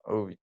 Ouvi.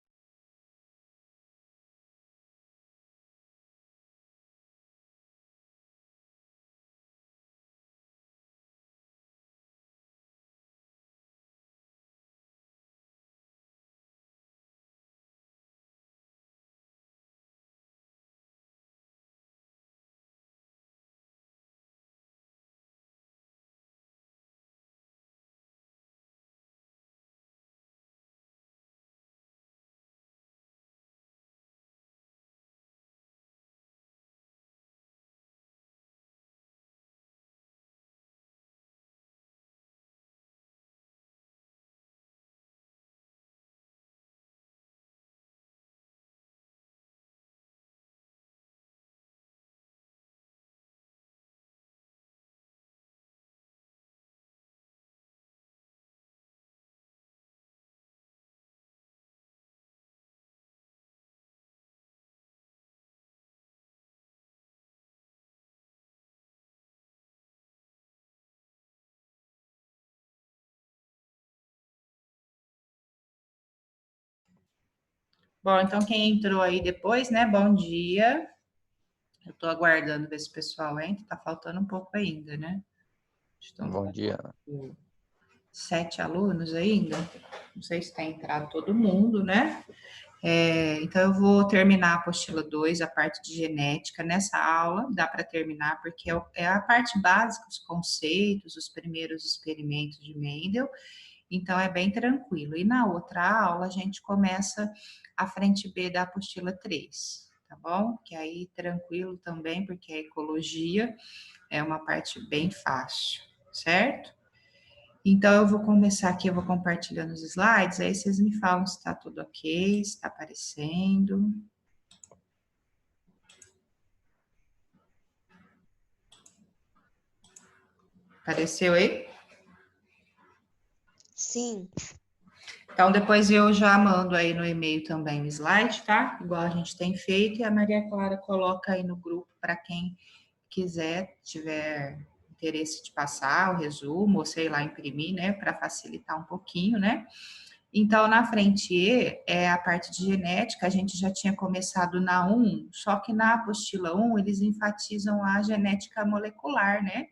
Bom, então quem entrou aí depois, né? Bom dia. Eu tô aguardando ver se o pessoal entra. Tá faltando um pouco ainda, né? Estão Bom dia. 7 alunos ainda. Não sei se tem entrado todo mundo, né? Então, eu vou terminar a apostila 2, a parte de genética, nessa aula, dá para terminar, porque é a parte básica, os conceitos, os primeiros experimentos de Mendel, então é bem tranquilo. E na outra aula, a gente começa a frente B da apostila 3, tá bom? Que aí tranquilo também, porque a ecologia é uma parte bem fácil, certo? Então, eu vou começar aqui, eu vou compartilhando os slides, aí vocês me falam se está tudo ok, se está aparecendo. Apareceu aí? Sim. Então, depois eu já mando aí no e-mail também o slide, tá? Igual a gente tem feito, e a Maria Clara coloca aí no grupo para quem quiser, tiver interesse de passar o resumo, ou sei lá, imprimir, né, para facilitar um pouquinho, né? Então, na frente E é a parte de genética, a gente já tinha começado na 1, só que na apostila 1 eles enfatizam a genética molecular, né?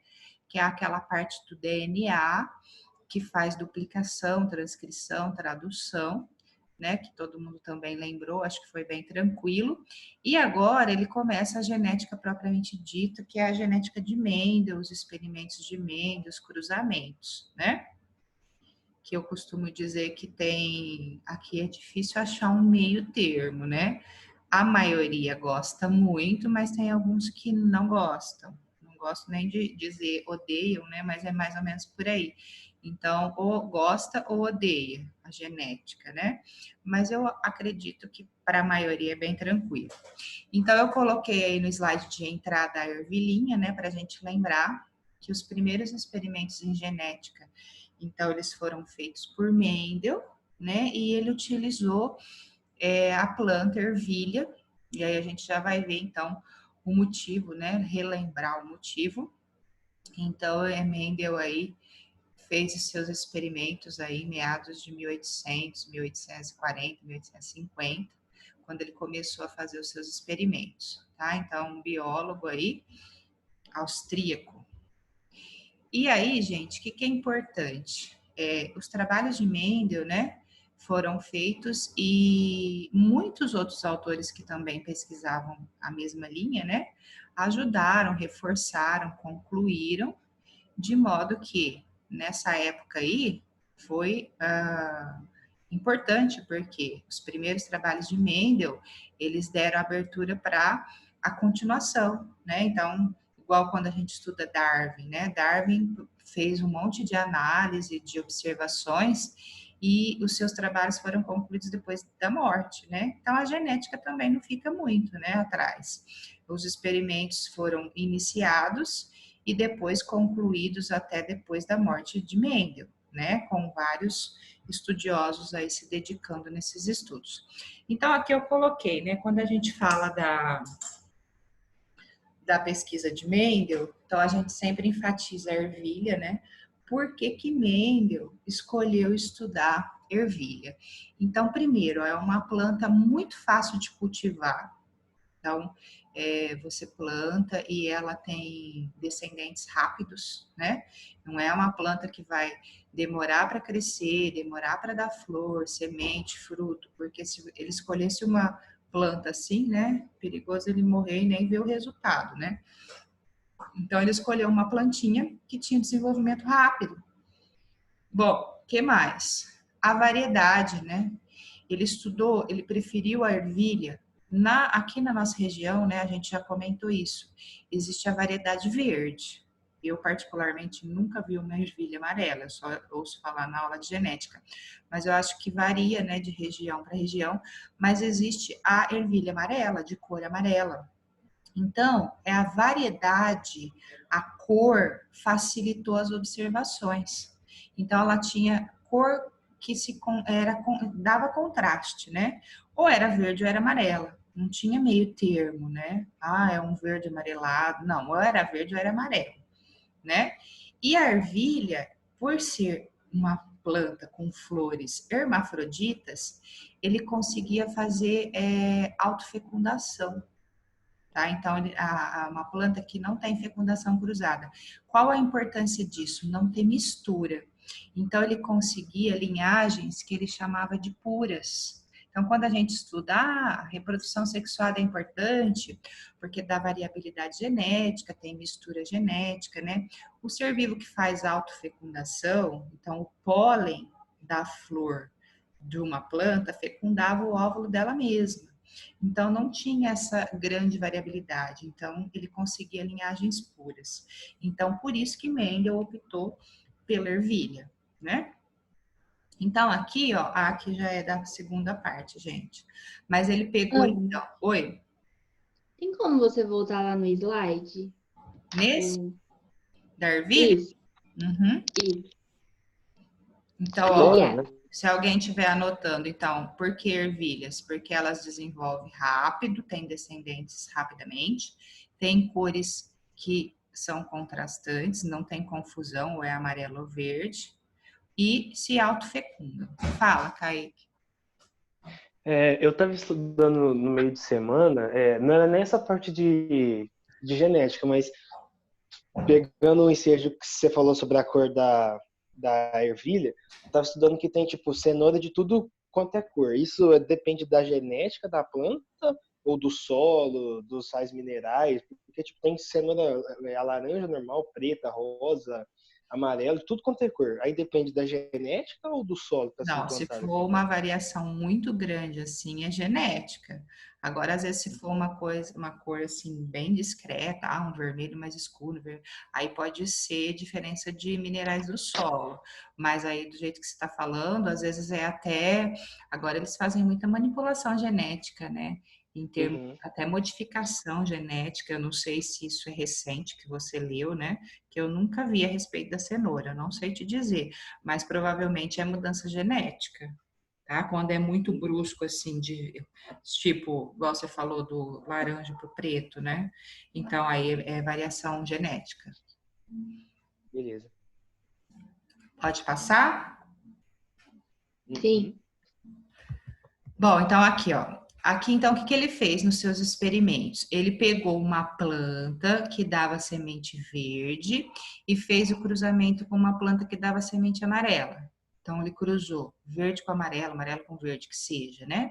Que é aquela parte do DNA que faz duplicação, transcrição, tradução, né? Que todo mundo também lembrou, acho que foi bem tranquilo. E agora ele começa a genética propriamente dita, que é a genética de Mendel, os experimentos de Mendel, os cruzamentos, né? Que eu costumo dizer que tem, aqui é difícil achar um meio termo, né? A maioria gosta muito, mas tem alguns que não gostam. Não gosto nem de dizer odeiam, né? Mas é mais ou menos por aí. Então, ou gosta ou odeia a genética, né? Mas eu acredito que para a maioria é bem tranquilo. Então, eu coloquei aí no slide de entrada a ervilhinha, né? Para a gente lembrar que os primeiros experimentos em genética, então, eles foram feitos por Mendel, né? E ele utilizou a planta ervilha, e aí a gente já vai ver, então, o motivo, né? Relembrar o motivo. Então, Mendel aí fez os seus experimentos aí em meados de 1800, 1840, 1850, quando ele começou a fazer os seus experimentos, tá? Então, um biólogo aí, austríaco. E aí, gente, o que é importante? Os trabalhos de Mendel, né, foram feitos e muitos outros autores que também pesquisavam a mesma linha, né, ajudaram, reforçaram, concluíram, de modo que nessa época aí foi importante, porque os primeiros trabalhos de Mendel, eles deram abertura para a continuação, né? Então, igual quando a gente estuda Darwin, né? Darwin fez um monte de análise, de observações, e os seus trabalhos foram concluídos depois da morte, né? Então, a genética também não fica muito, né, atrás. Os experimentos foram iniciados e depois concluídos até depois da morte de Mendel, né? Com vários estudiosos aí se dedicando nesses estudos. Então, aqui eu coloquei, né? Quando a gente fala da pesquisa de Mendel, então a gente sempre enfatiza a ervilha, né? Por que que Mendel escolheu estudar ervilha. Então, primeiro, é uma planta muito fácil de cultivar. Então, você planta e ela tem descendentes rápidos, né? Não é uma planta que vai demorar para crescer, demorar para dar flor, semente, fruto, porque se ele escolhesse uma planta assim, né? Perigoso ele morrer e nem ver o resultado, né? Então, ele escolheu uma plantinha que tinha desenvolvimento rápido. Bom, que mais? A variedade, né? Ele estudou, ele preferiu a ervilha. Aqui na nossa região, né, a gente já comentou isso. Existe a variedade verde. Eu, particularmente, nunca vi uma ervilha amarela, eu só ouço falar na aula de genética. Mas eu acho que varia, né, de região para região. Mas existe a ervilha amarela, de cor amarela. Então, é a variedade, a cor facilitou as observações. Então, ela tinha cor que dava contraste, né? Ou era verde ou era amarela. Não tinha meio termo, né? Ah, é um verde amarelado. Não, ou era verde ou era amarelo, né? E a ervilha, por ser uma planta com flores hermafroditas, ele conseguia fazer autofecundação. Tá? Então, uma planta que não tem fecundação cruzada. Qual a importância disso? Não ter mistura. Então, ele conseguia linhagens que ele chamava de puras. Então, quando a gente estuda, a reprodução sexuada é importante, porque dá variabilidade genética, tem mistura genética, né? O ser vivo que faz autofecundação, então, o pólen da flor de uma planta fecundava o óvulo dela mesma. Então, não tinha essa grande variabilidade. Então, ele conseguia linhagens puras. Então, por isso que Mendel optou pela ervilha, né? Então, aqui, ó, aqui já é da segunda parte, gente. Mas ele pegou, Ana, então. Oi? tem como você voltar lá no slide? Nesse O- da ervilha? Isso, Uhum. isso. Então, ó, Obrigada. se alguém estiver anotando, então, por que ervilhas? Porque elas desenvolvem rápido, têm descendentes rapidamente, têm cores que são contrastantes, não tem confusão, ou é amarelo ou verde, e se autofecundam. Fala, Kaique. Eu estava estudando no meio de semana, não era nessa parte de genética, mas pegando o ensejo que você falou sobre a cor da ervilha, estava estudando que tem tipo cenoura de tudo quanto é cor. Isso depende da genética da planta ou do solo, dos sais minerais, porque tipo tem cenoura a laranja normal, preta, rosa, amarelo, tudo quanto é cor. Aí depende da genética ou do solo que está sendo Não, se plantado. for uma variação muito grande assim, é genética. Agora, às vezes, se for uma coisa, uma cor assim bem discreta, um vermelho mais escuro, aí pode ser diferença de minerais do solo. Mas aí, do jeito que você está falando, às vezes é até. Agora eles fazem muita manipulação genética, né? Em termos Uhum. até modificação genética. Eu não sei se isso é recente que você leu, né? Que eu nunca vi a respeito da cenoura, eu não sei te dizer, mas provavelmente é mudança genética, tá? Quando é muito brusco, assim, de tipo, igual você falou do laranja pro preto, né? Então aí é variação genética. Beleza. Pode passar? Sim. Uhum. Bom, então aqui, ó. Aqui, então, o que ele fez nos seus experimentos? Ele pegou uma planta que dava semente verde e fez o cruzamento com uma planta que dava semente amarela. Então, ele cruzou verde com amarelo, amarelo com verde, que seja, né?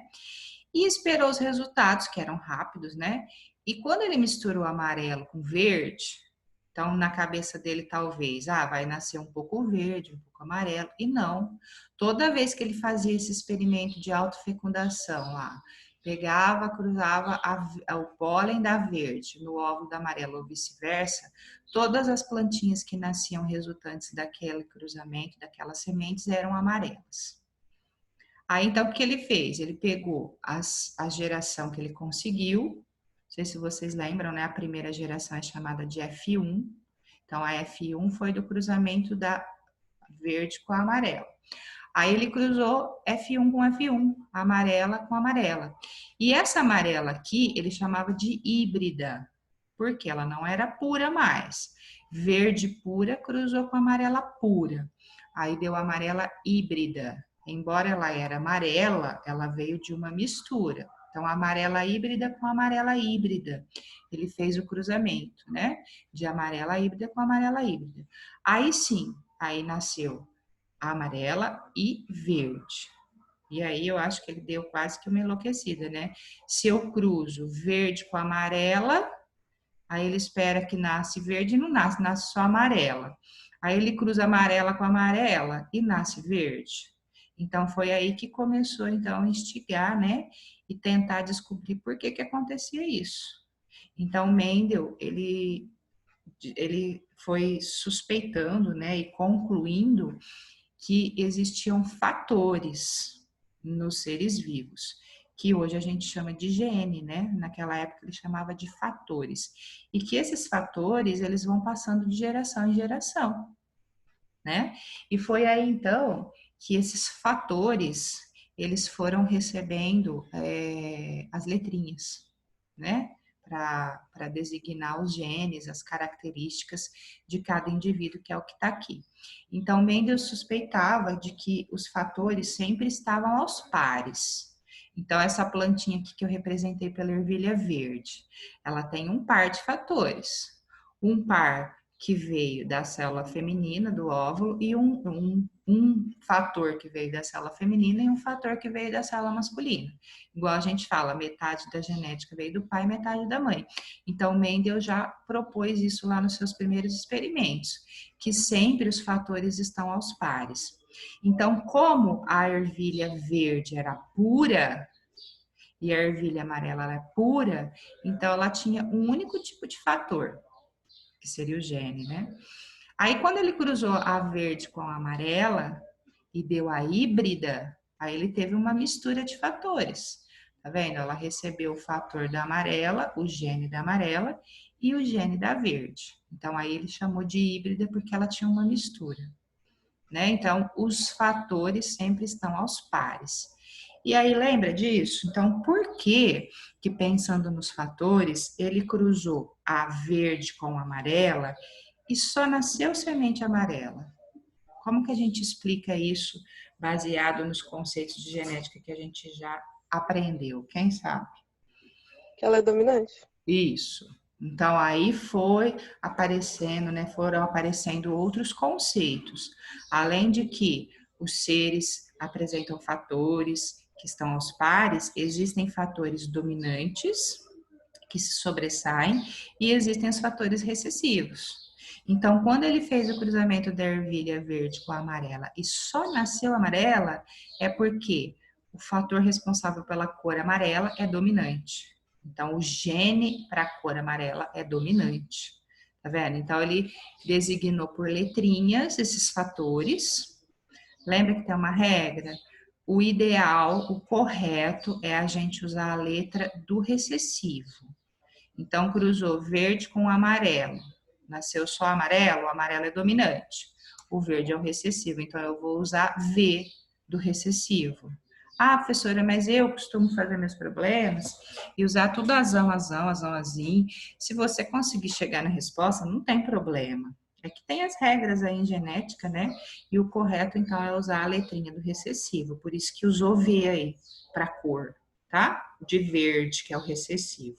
E esperou os resultados, que eram rápidos, né? E quando ele misturou amarelo com verde, então na cabeça dele talvez, vai nascer um pouco verde, um pouco amarelo, e não. Toda vez que ele fazia esse experimento de autofecundação lá, pegava, cruzava o pólen da verde no óvulo da amarela ou vice-versa, todas as plantinhas que nasciam resultantes daquele cruzamento, daquelas sementes, eram amarelas. Aí, então, o que ele fez? Ele pegou a geração que ele conseguiu, não sei se vocês lembram, né? A primeira geração é chamada de F1. Então, a F1 foi do cruzamento da verde com a amarela. Aí ele cruzou F1 com F1, amarela com amarela. E essa amarela aqui, ele chamava de híbrida, porque ela não era pura mais. Verde pura cruzou com amarela pura. Aí deu amarela híbrida. embora ela era amarela, ela veio de uma mistura. Então, amarela híbrida com amarela híbrida. Ele fez o cruzamento, né? De amarela híbrida com amarela híbrida. Aí sim, aí nasceu a amarela e verde. E aí eu acho que ele deu quase que uma enlouquecida, né? Se eu cruzo verde com amarela, aí ele espera que nasce verde e não nasce, nasce só amarela. Aí ele cruza amarela com amarela e nasce verde. Então foi aí que começou então a instigar, né? E tentar descobrir por que que acontecia isso. Então Mendel, ele foi suspeitando, né, e concluindo que existiam fatores nos seres vivos, que hoje a gente chama de gene, né? Naquela época ele chamava de fatores. E que esses fatores, eles vão passando de geração em geração, né? E foi aí então que esses fatores, eles foram recebendo as letrinhas, né? Para designar os genes, as características de cada indivíduo, que é o que está aqui. Então, Mendel suspeitava de que os fatores sempre estavam aos pares. Então, essa plantinha aqui que eu representei pela ervilha verde, ela tem um par de fatores. Um par que veio da célula feminina, do óvulo, e um fator que veio da célula feminina e um fator que veio da célula masculina. Igual a gente fala, metade da genética veio do pai, metade da mãe. Então, Mendel já propôs isso lá nos seus primeiros experimentos, que sempre os fatores estão aos pares. Então, como a ervilha verde era pura e a ervilha amarela é pura, então ela tinha um único tipo de fator, que seria o gene, né? Aí, quando ele cruzou a verde com a amarela e deu a híbrida, aí ele teve uma mistura de fatores. Tá vendo? Ela recebeu o fator da amarela, o gene da amarela e o gene da verde. Então, aí ele chamou de híbrida porque ela tinha uma mistura, né? Então, os fatores sempre estão aos pares. E aí, lembra disso? Então, por que que pensando nos fatores, ele cruzou a verde com a amarela e só nasceu semente amarela? Como que a gente explica isso baseado nos conceitos de genética que a gente já aprendeu? Quem sabe? Que ela é dominante. Isso. Então aí foi aparecendo, né? Foram aparecendo outros conceitos, além de que os seres apresentam fatores que estão aos pares, existem fatores dominantes que se sobressaem e existem os fatores recessivos. Então, quando ele fez o cruzamento da ervilha verde com a amarela e só nasceu amarela, é porque o fator responsável pela cor amarela é dominante. Então, o gene para a cor amarela é dominante. Tá vendo? Então, ele designou por letrinhas esses fatores. Lembra que tem uma regra? O ideal, o correto, é a gente usar a letra do recessivo. Então, cruzou verde com amarelo. Nasceu só amarelo, o amarelo é dominante. O verde é o recessivo, então eu vou usar V do recessivo. Ah, professora, mas eu costumo fazer meus problemas e usar tudo azão, azão. Se você conseguir chegar na resposta, não tem problema. É que tem as regras aí em genética, né? E o correto, então, é usar a letrinha do recessivo. Por isso que usou V aí, para cor, tá? De verde, que é o recessivo.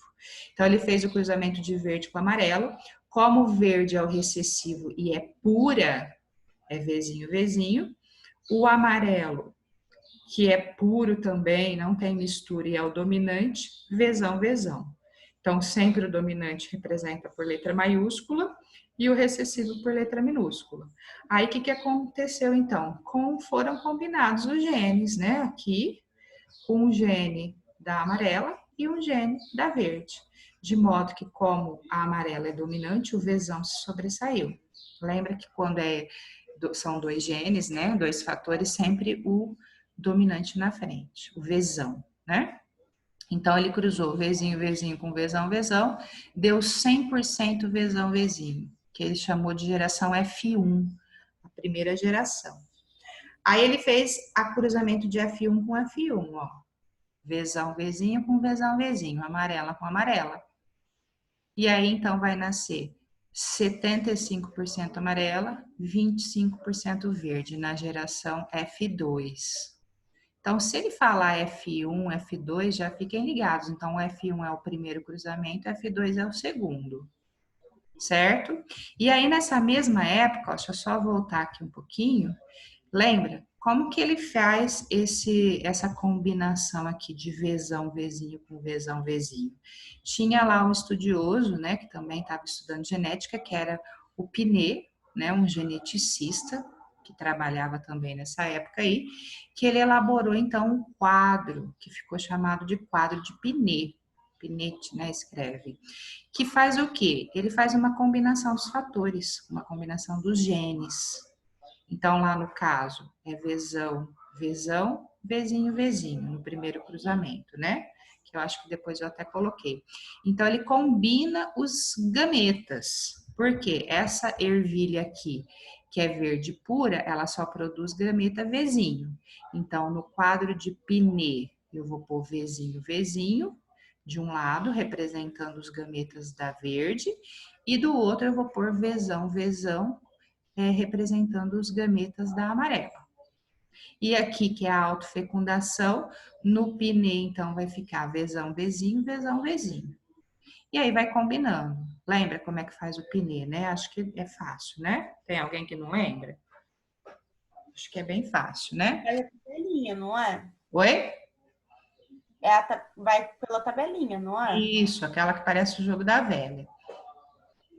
Então, ele fez o cruzamento de verde com amarelo. Como o verde é o recessivo e é pura, é Vzinho, Vzinho. O amarelo, que é puro também, não tem mistura e é o dominante, Vzão, Vzão. Então, sempre o dominante representa por letra maiúscula e o recessivo por letra minúscula. Aí, o que aconteceu, então? Foram combinados os genes, né? Aqui, um gene da amarela e um gene da verde. De modo que, como a amarela é dominante, o Vzão se sobressaiu. Lembra que quando são dois genes, né? Dois fatores, sempre o dominante na frente, o Vzão, né? Então, ele cruzou Vzinho, Vzinho com Vzão, Vzão, deu 100% Vzão, Vzinho, que ele chamou de geração F1, a primeira geração. Aí, ele fez a cruzamento de F1 com F1, ó. Vzão, Vzinho com Vzão, Vzinho, amarela com amarela. E aí, então, vai nascer 75% amarela, 25% verde, na geração F2. Então, se ele falar F1, F2, já fiquem ligados. Então, o F1 é o primeiro cruzamento, F2 é o segundo, certo? E aí, nessa mesma época, ó, deixa eu só voltar aqui um pouquinho, lembra? Como que ele faz essa combinação aqui de Vzão, Vzinho com Vzão, Vzinho? Tinha lá um estudioso, né, que também estava estudando genética, que era o Pinet, né, um geneticista, que trabalhava também nessa época aí, que ele elaborou, então, um quadro, que ficou chamado de quadro de Pinet. Pinet, né, escreve. Que faz o quê? Ele faz uma combinação dos fatores, uma combinação dos genes. Então, lá no caso, é Vzão, Vzão, Vzinho, Vzinho, no primeiro cruzamento, né? Que eu acho que depois eu até coloquei. Então, ele combina os gametas. Por quê? Essa ervilha aqui, que é verde pura, ela só produz gameta Vzinho. Então, no quadro de Pinet, eu vou pôr Vzinho, Vzinho, de um lado, representando os gametas da verde, e do outro eu vou pôr Vzão, Vzão, representando os gametas da amarela. E aqui, que é a autofecundação, no Pinet, então, vai ficar Vzão, Vzinho, Vzão, Vzinho. E aí vai combinando. Lembra como é que faz o Pinet, né? Acho que é fácil, né? Tem alguém que não lembra? Acho que é bem fácil, né? É a tabelinha, não é? Oi? Vai pela tabelinha, não é? Isso, aquela que parece o jogo da velha.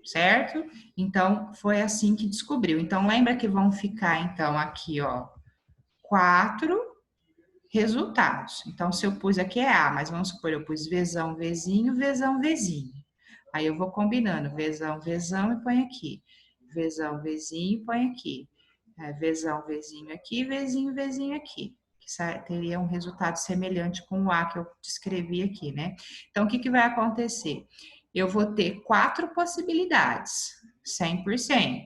Certo? Então, foi assim que descobriu. Então, lembra que vão ficar, então, aqui, ó, 4 resultados. Então, se eu pus aqui é A, mas vamos supor, eu pus Vzão, Vzinho, Vzão, Vzinho. Aí eu vou combinando, Vzão, Vzão e põe aqui. Vzão, Vzinho e põe aqui. Vzão, Vzinho aqui, Vzinho, Vzinho aqui. Que teria um resultado semelhante com o A que eu descrevi aqui, né? Então, o que que vai acontecer? Eu vou ter 4 possibilidades, 100%.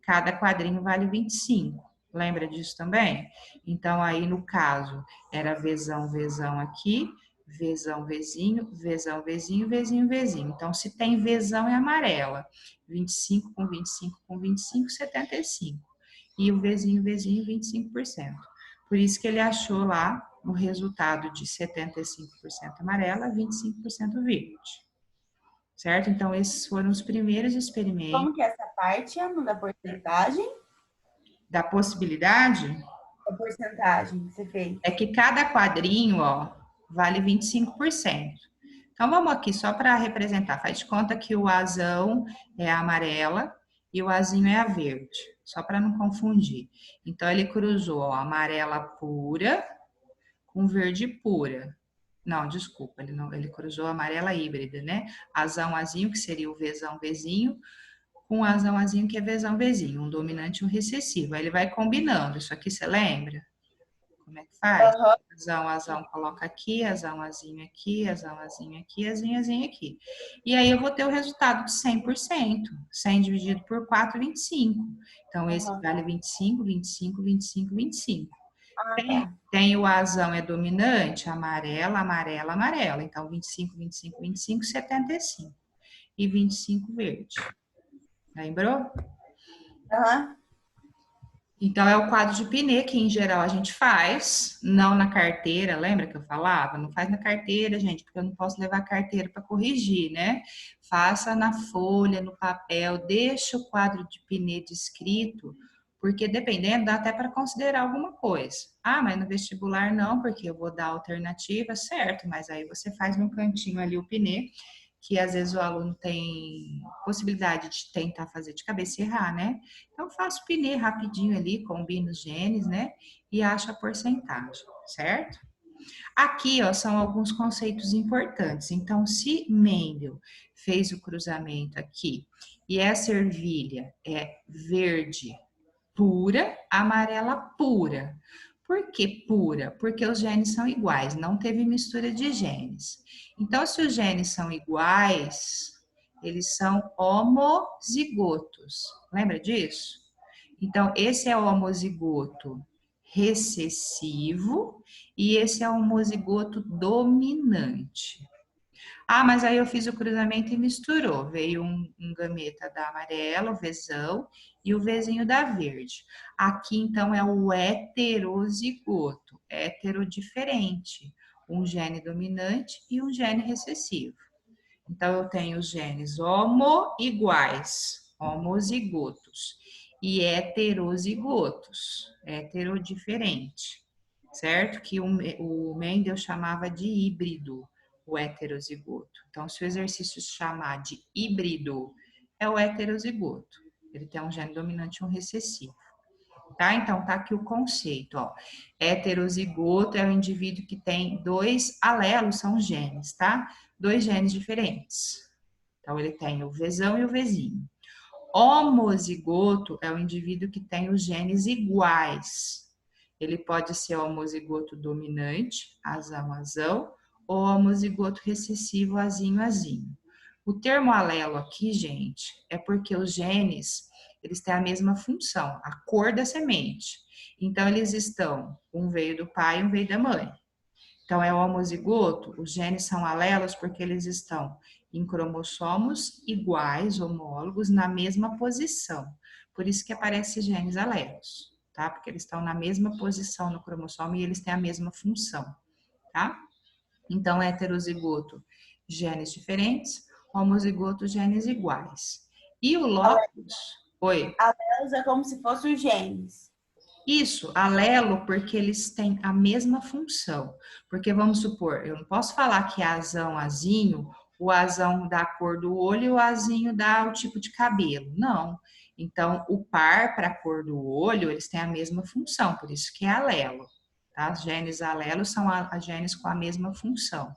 Cada quadrinho vale 25. Lembra disso também? Então, aí no caso, era Vzão, Vzão aqui, Vzão, Vzinho, Vzão, Vzinho, Vzinho, Vzinho. Então, se tem Vzão é amarela. 25 com 25 com 25, 75. E o Vzinho, Vzinho, 25%. Por isso que ele achou lá o resultado de 75% amarela, 25% verde. Certo? Então, esses foram os primeiros experimentos. Como que é essa parte, Ana, da porcentagem? Da possibilidade, A porcentagem que você fez. é que cada quadrinho, ó, vale 25%. Então, vamos aqui só para representar. Faz de conta que o azão é a amarela e o azinho é a verde. Só para não confundir. Então, ele cruzou, ó, amarela pura com verde pura. Não, desculpa, ele cruzou amarela híbrida, né? Azão, azinho, que seria o Vzão, Vzinho, com azão, azinho, que é Vzão, Vzinho, um dominante e um recessivo. Aí ele vai combinando. Isso aqui você lembra? Como é que faz? Aham. Azão, azão, coloca aqui, azão, azinho aqui, azão, azinho aqui, azinho, azinho aqui. E aí eu vou ter o resultado de 100%. 100 dividido por 4, 25. Então, esse vale 25, 25, 25, 25. Tem o azão é dominante, amarela, amarela, amarela. Então, 25, 25, 25, 75. E 25 verde. Lembrou? Aham. Então, é o quadro de Pinet, que em geral a gente faz, não na carteira, lembra que eu falava? Não faz na carteira, gente, porque eu não posso levar a carteira para corrigir, né? Faça na folha, no papel, deixa o quadro de Pinet descrito, porque dependendo, dá até para considerar alguma coisa. Ah, mas no vestibular não, porque eu vou dar alternativa, certo, mas aí você faz no cantinho ali o Pinet, que às vezes o aluno tem possibilidade de tentar fazer de cabeça e errar, né? Então, faço o Pinet rapidinho ali, combino os genes, né? E acho a porcentagem, certo? Aqui, ó, são alguns conceitos importantes. Então, se Mendel fez o cruzamento aqui e essa ervilha é verde pura, amarela pura. Por que pura? Porque os genes são iguais, não teve mistura de genes. Então, se os genes são iguais, eles são homozigotos. Lembra disso? Então, esse é o homozigoto recessivo e esse é o homozigoto dominante. Ah, mas aí eu fiz o cruzamento e misturou. Veio um gameta da amarela, o Vzão, e o Vzinho da verde. Aqui, então, é o heterozigoto, heterodiferente. Um gene dominante e um gene recessivo. Então, eu tenho os genes homo-iguais, homozigotos, e heterozigotos, heterodiferente, certo? Que o Mendel chamava de híbrido, o heterozigoto. Então, se o exercício chamar de híbrido, é o heterozigoto. Ele tem um gene dominante e um recessivo. Tá? Então, tá aqui o conceito, ó. Heterozigoto é o indivíduo que tem 2 alelos, são genes, tá? 2 genes diferentes. Então, ele tem o Vzão e o Vzinho. Homozigoto é o indivíduo que tem os genes iguais. Ele pode ser homozigoto dominante, azão, azão, ou homozigoto recessivo, azinho, azinho. O termo alelo aqui, gente, é porque os genes, eles têm a mesma função, a cor da semente. Então, eles estão, um veio do pai e um veio da mãe. Então, é homozigoto, os genes são alelos porque eles estão em cromossomos iguais, homólogos, na mesma posição. Por isso que aparecem genes alelos, tá? Porque eles estão na mesma posição no cromossomo e eles têm a mesma função, tá? Então, heterozigoto, genes diferentes, homozigoto, genes iguais. E o locus... Oi? Alelos é como se fossem os genes. Isso, alelo, porque eles têm a mesma função. Porque vamos supor, eu não posso falar que é azão, azinho, o azão dá a cor do olho e o azinho dá o tipo de cabelo. Não. Então, o par para a cor do olho, eles têm a mesma função, por isso que é alelo. Tá? Os genes alelos são as genes com a mesma função.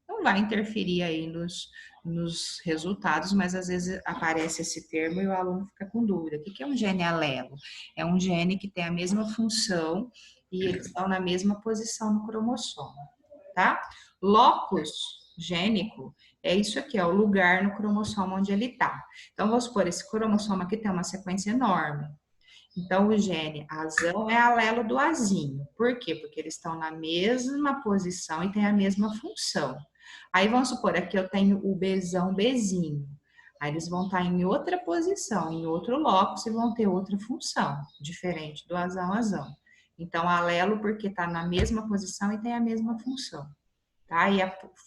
Não vai interferir aí nos resultados, mas às vezes aparece esse termo e o aluno fica com dúvida. O que é um gene alelo? É um gene que tem a mesma função e eles estão na mesma posição no cromossomo, tá? Locus gênico é isso aqui, é o lugar no cromossomo onde ele está. Então, vamos supor, esse cromossomo aqui tem uma sequência enorme. Então, o gene azão é alelo do azinho. Por quê? Porque eles estão na mesma posição e têm a mesma função. Aí, vamos supor, aqui eu tenho o Bzão, Bzinho. Aí, eles vão estar em outra posição, em outro locus e vão ter outra função, diferente do azão, azão. Então, alelo porque está na mesma posição e tem a mesma função. Tá?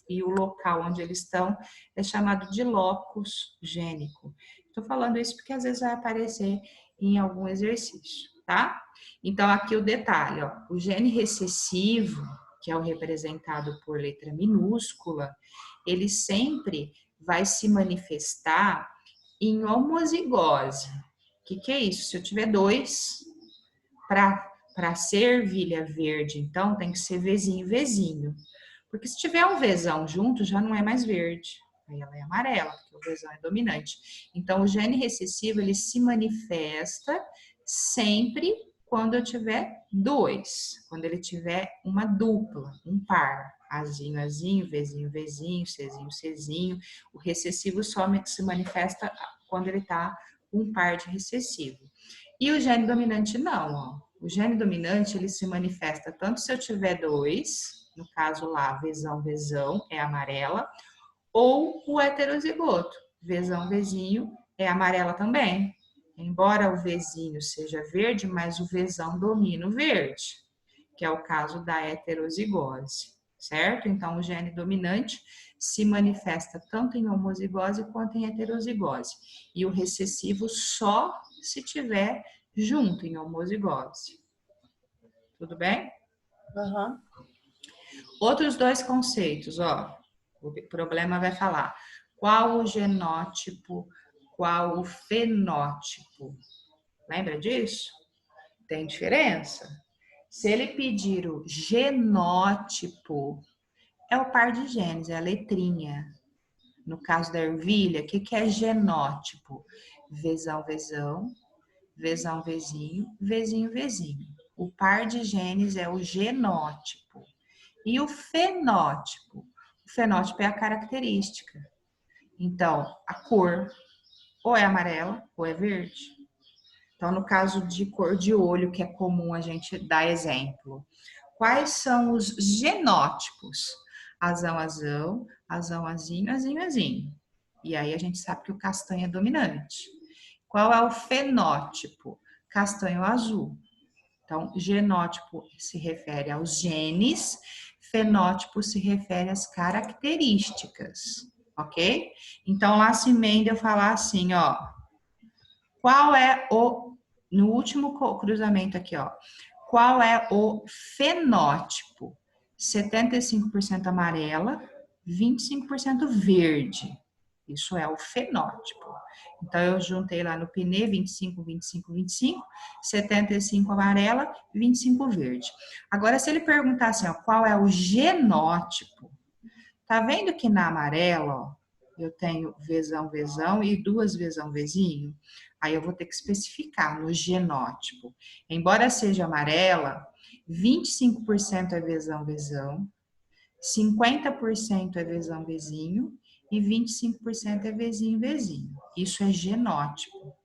E o local onde eles estão é chamado de locus gênico. Estou falando isso porque às vezes vai aparecer em algum exercício, tá? Então, aqui o detalhe, ó, o gene recessivo, que é o representado por letra minúscula, ele sempre vai se manifestar em homozigose. O que é isso? Se eu tiver 2, para ser ervilha verde, então tem que ser Vzinho, Vzinho. Porque se tiver um Vzão junto, já não é mais verde. Aí ela é amarela, porque o Vzão é dominante. Então, o gene recessivo, ele se manifesta sempre quando eu tiver 2. Quando ele tiver uma dupla, um par. Azinho, azinho, Vzinho, Vzinho, Czinho, Czinho. O recessivo só se manifesta quando ele tá um par de recessivo. E o gene dominante não, ó. O gene dominante, ele se manifesta tanto se eu tiver 2, no caso lá, Vzão, Vzão, é amarela, ou o heterozigoto, Vzão, Vzinho, é amarela também. Embora o Vzinho seja verde, mas o Vzão domina o verde, que é o caso da heterozigose, certo? Então, o gene dominante se manifesta tanto em homozigose quanto em heterozigose. E o recessivo só se tiver junto em homozigose. Tudo bem? Uhum. Outros 2 conceitos, ó. O problema vai falar qual o genótipo, qual o fenótipo. Lembra disso? Tem diferença? Se ele pedir o genótipo, é o par de genes, é a letrinha. No caso da ervilha, o que é genótipo? Vzão, Vzão, Vzão, Vzinho, Vzinho, Vzinho. O par de genes é o genótipo. E o fenótipo? O fenótipo é a característica. Então, a cor ou é amarela ou é verde. Então, no caso de cor de olho, que é comum a gente dar exemplo. Quais são os genótipos? azão, azão, azão, azinho, azinho, azinho. E aí a gente sabe que o castanho é dominante. Qual é o fenótipo? Castanho azul. Então, genótipo se refere aos genes, fenótipo se refere às características, ok? Então, lá se emenda eu falar assim, ó, qual é no último cruzamento aqui, ó, qual é o fenótipo? 75% amarela, 25% verde. Isso é o fenótipo. Então, eu juntei lá no PNE 25, 25, 25, 75 amarela, 25 verde. Agora, se ele perguntar assim, ó, qual é o genótipo? Tá vendo que na amarela, ó, eu tenho Vzão, Vzão e duas Vzão, Vzinho? Aí eu vou ter que especificar no genótipo. Embora seja amarela, 25% é Vzão, Vzão, 50% é Vzão, Vzinho e 25% é Vzinho, Vzinho. Isso é genótipo,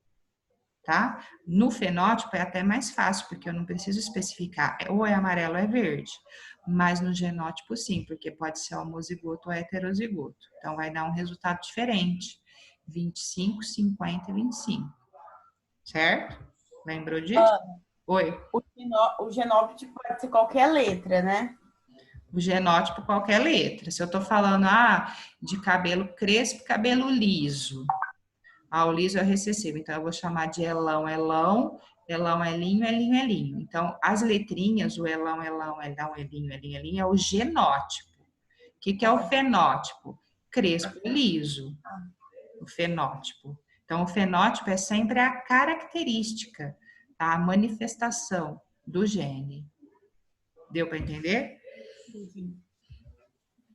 tá? No fenótipo é até mais fácil, porque eu não preciso especificar, ou é amarelo ou é verde. Mas no genótipo sim, porque pode ser homozigoto ou heterozigoto. Então vai dar um resultado diferente. 25, 50 e 25. Certo? Lembrou disso? Oi. O genótipo pode ser qualquer letra, né? O genótipo, qualquer letra. Se eu tô falando, de cabelo crespo, cabelo liso. O liso é recessivo, então eu vou chamar de elão, elão, elão, elinho, elinho, elinho. Então, as letrinhas, o elão, elão, elão, elinho, elinho, elinho, é o genótipo. O que é o fenótipo? Crespo, liso. O fenótipo. Então, o fenótipo é sempre a característica, tá? A manifestação do gene. Deu para entender? Sim.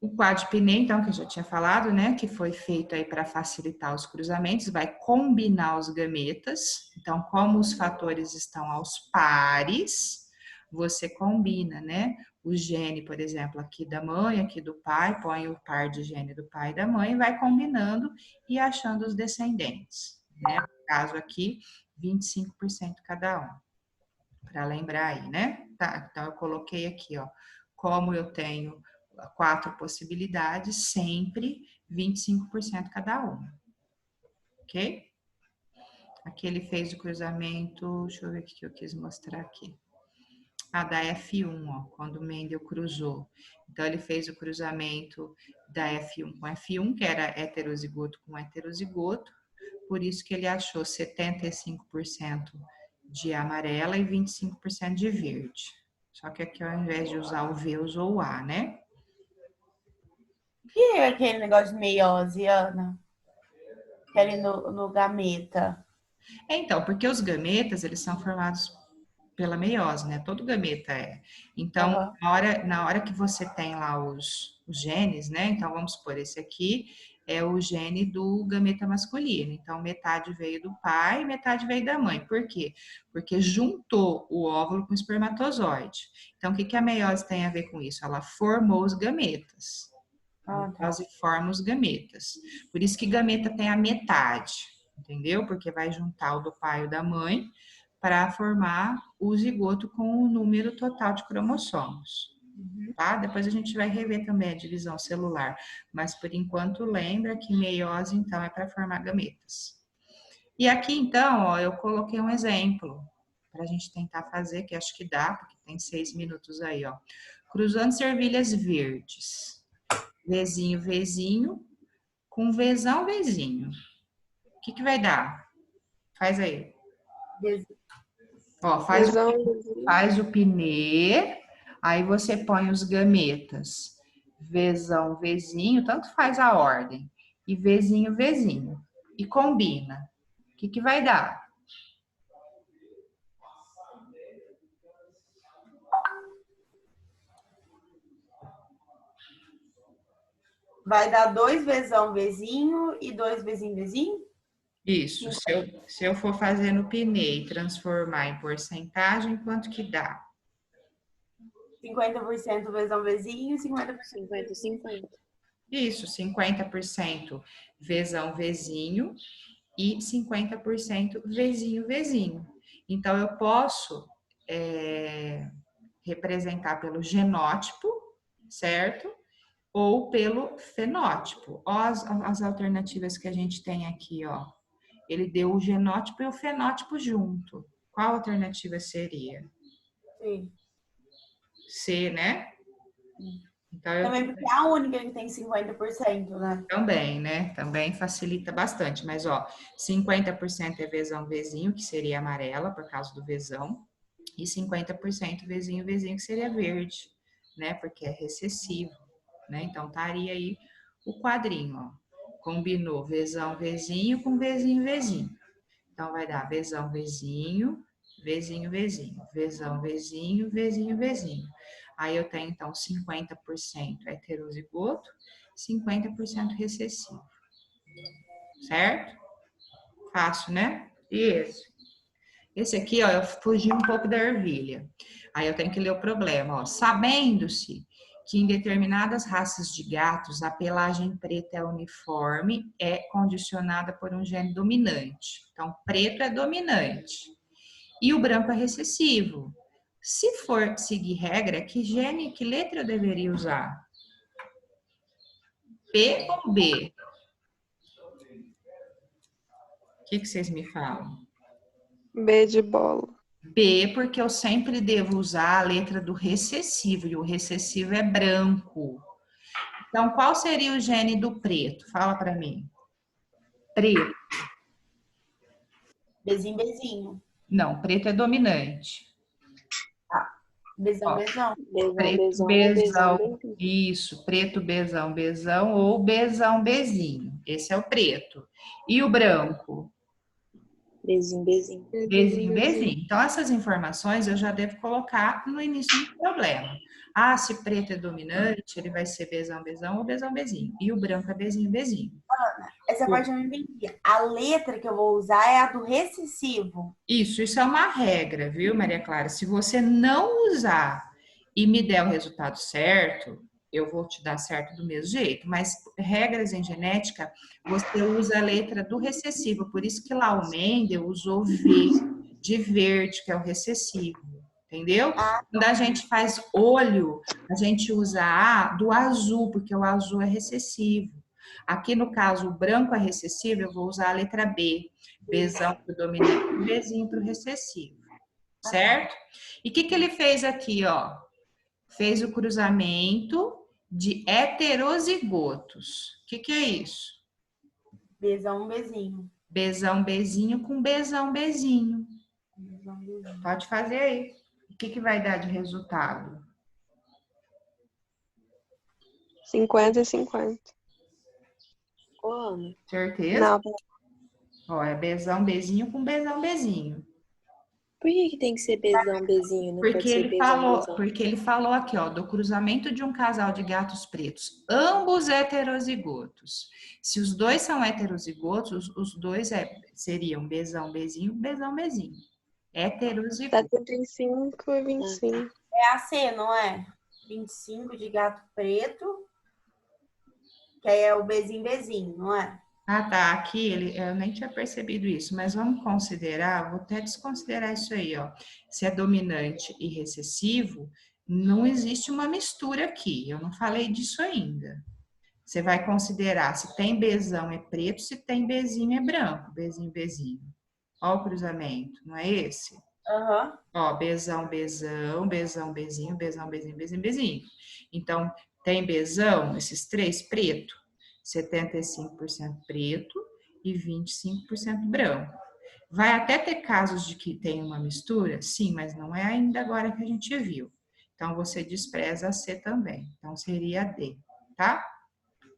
O quadripnê, então, que eu já tinha falado, né, que foi feito aí para facilitar os cruzamentos, vai combinar os gametas. Então, como os fatores estão aos pares, você combina, né, o gene, por exemplo, aqui da mãe, aqui do pai, põe o par de gene do pai e da mãe, vai combinando e achando os descendentes, né? No caso aqui, 25% cada um, para lembrar aí, né? Tá, então, eu coloquei aqui, ó, como eu tenho 4 possibilidades, sempre 25% cada uma. Ok? Aqui ele fez o cruzamento, deixa eu ver o que eu quis mostrar aqui. Da F1, ó, quando o Mendel cruzou. Então, ele fez o cruzamento da F1 com F1, que era heterozigoto com heterozigoto, por isso que ele achou 75% de amarela e 25% de verde. Só que aqui, ao invés de usar o V, usou o A, né? E aquele negócio de meiose, Ana? Aquele no gameta. Então, porque os gametas, eles são formados pela meiose, né? Todo gameta é. Então, Uhum. na hora que você tem lá os genes, né? Então, vamos supor, esse aqui é o gene do gameta masculino. Então, metade veio do pai, metade veio da mãe. Por quê? Porque juntou o óvulo com o espermatozoide. Então, o que a meiose tem a ver com isso? Ela formou os gametas. A meiose forma os gametas. Por isso que gameta tem a metade, entendeu? Porque vai juntar o do pai e o da mãe para formar o zigoto com o número total de cromossomos, tá? Depois a gente vai rever também a divisão celular, mas por enquanto lembra que meiose então é para formar gametas. E aqui então, ó, eu coloquei um exemplo para a gente tentar fazer, que acho que dá, porque tem 6 minutos aí, ó. Cruzando servilhas verdes, Vzinho, Vzinho, com Vzão, Vzinho. O que vai dar? Faz aí. Ó, faz o pinê, aí você põe os gametas, Vzão, Vzinho, tanto faz a ordem, e Vzinho, Vzinho, e combina. O que vai dar? Vai dar 2 Vzão, Vzinho e 2 Vzinho, Vzinho? Isso, se eu for fazer no pinê e transformar em porcentagem, quanto que dá? 50% Vzão, Vzinho e 50%. 50-50. Isso, 50% Vzão, Vzinho e 50% Vzinho, Vzinho. Então, eu posso representar pelo genótipo, certo? ou pelo fenótipo. Ó, as alternativas que a gente tem aqui, ó. Ele deu o genótipo e o fenótipo junto. Qual alternativa seria? Sim. C, né? Então, eu Também porque é a única que tem 50%, né? também, né? Também facilita bastante. Mas, ó, 50% é vezão vezinho, que seria amarela, por causa do vezão. E 50% vezinho vezinho, que seria verde, né? Porque é recessivo, né? Então, estaria aí o quadrinho, ó. Combinou vezão vezinho com vezinho vezinho. Então, vai dar vezão vezinho, vezinho vezinho. Vezão vezinho, vezinho vezinho. Aí eu tenho, então, 50% heterozigoto, 50% recessivo. Certo? Fácil, né? Isso. Esse aqui, ó, eu fugi um pouco da ervilha. Aí eu tenho que ler o problema, ó. Sabendo-se que em determinadas raças de gatos a pelagem preta é uniforme, é condicionada por um gene dominante. Então, preto é dominante. E o branco é recessivo. Se for seguir regra, que gene, que letra eu deveria usar? P ou B? O que vocês me falam? B de bola. B, porque eu sempre devo usar a letra do recessivo, e o recessivo é branco. Então, qual seria o gene do preto? Fala para mim. Preto. Bezinho, bezinho. Não, preto é dominante. Bezão, Ó, bezão. Bezão, preto, bezão, bezão. bezão, bezão. Isso, preto, bezão, bezão ou bezão, bezinho. Esse é o preto. E o branco? Bezinho, bezinho. Bezinho, bezinho. Então, essas informações eu já devo colocar no início do problema. Ah, se preto é dominante, ele vai ser bezão, bezão ou bezão, bezinho. E o branco é bezinho, bezinho. Essa parte eu não entendi. A letra que eu vou usar é a do recessivo. Isso é uma regra, viu, Maria Clara? Se você não usar e me der o resultado certo, eu vou te dar certo do mesmo jeito. Mas regras em genética, você usa a letra do recessivo. Por isso que lá o Mendel usou V de verde, que é o recessivo. Entendeu? Ah, Quando a gente faz olho, a gente usa A do azul, porque o azul é recessivo. Aqui no caso, o branco é recessivo, eu vou usar a letra B. Bzão para o dominante e Bzinho para o recessivo. Certo? E o que ele fez aqui, ó? Fez o cruzamento de heterozigotos. O que é isso? bezão, bezinho. Bzão, Bzinho com Bzão, Bzinho. Bezão, bezinho. Pode fazer aí. O que vai dar de resultado? 50 e 50. Ô, Ana, Certeza? Não, Ó, é Bzão, Bzinho com Bzão, Bzinho. por que tem que ser bezão, bezinho? Não Porque pode ser ele bezão, falou, bezão? porque ele falou aqui, ó, do cruzamento de um casal de gatos pretos, ambos heterozigotos. Se os dois são heterozigotos, os dois seriam bezão, bezinho, bezão, bezinho. Heterozigoto. 75 e 25. É a C, não é? 25 de gato preto. Que aí é o bezinho, bezinho, não é? Ah, tá. Aqui eu nem tinha percebido isso, mas vamos considerar, vou até desconsiderar isso aí, ó. Se é dominante e recessivo, não existe uma mistura aqui. Eu não falei disso ainda. Você vai considerar se tem Bzão é preto, se tem Bzinho é branco. Bzinho, Bzinho. Ó o cruzamento, não é esse? Aham. Ó, Bzão, Bzão, Bzão, Bzinho, Bzão, Bzinho, Bzinho, Bzinho. Então, tem Bzão, esses três, preto. 75% preto e 25% branco. Vai até ter casos de que tem uma mistura? Sim, mas não é ainda agora que a gente viu. Então, você despreza a C também. Então, seria a D, tá?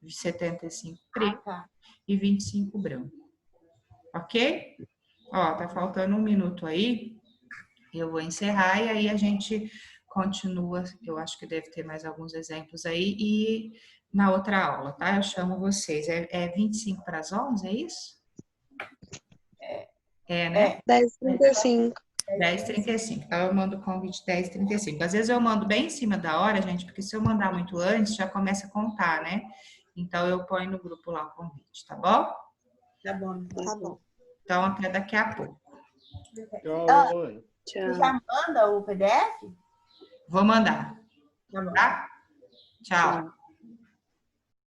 75 preto tá. e 25 branco. Ok? Ó, tá faltando 1 minuto aí. Eu vou encerrar e aí a gente continua. Eu acho que deve ter mais alguns exemplos aí. E na outra aula, tá? Eu chamo vocês. É 25 para as 11, é isso? É, né? 10h35. 10h35. Então, eu mando o convite 10h35. Às vezes eu mando bem em cima da hora, gente, porque se eu mandar muito antes, já começa a contar, né? Então, eu ponho no grupo lá o convite, tá bom? Tá bom. Tá bom. Então, até daqui a pouco. Tchau, Ana. Você Tchau. já manda o PDF? Vou mandar, Tá bom. tá? Tchau. Tchau.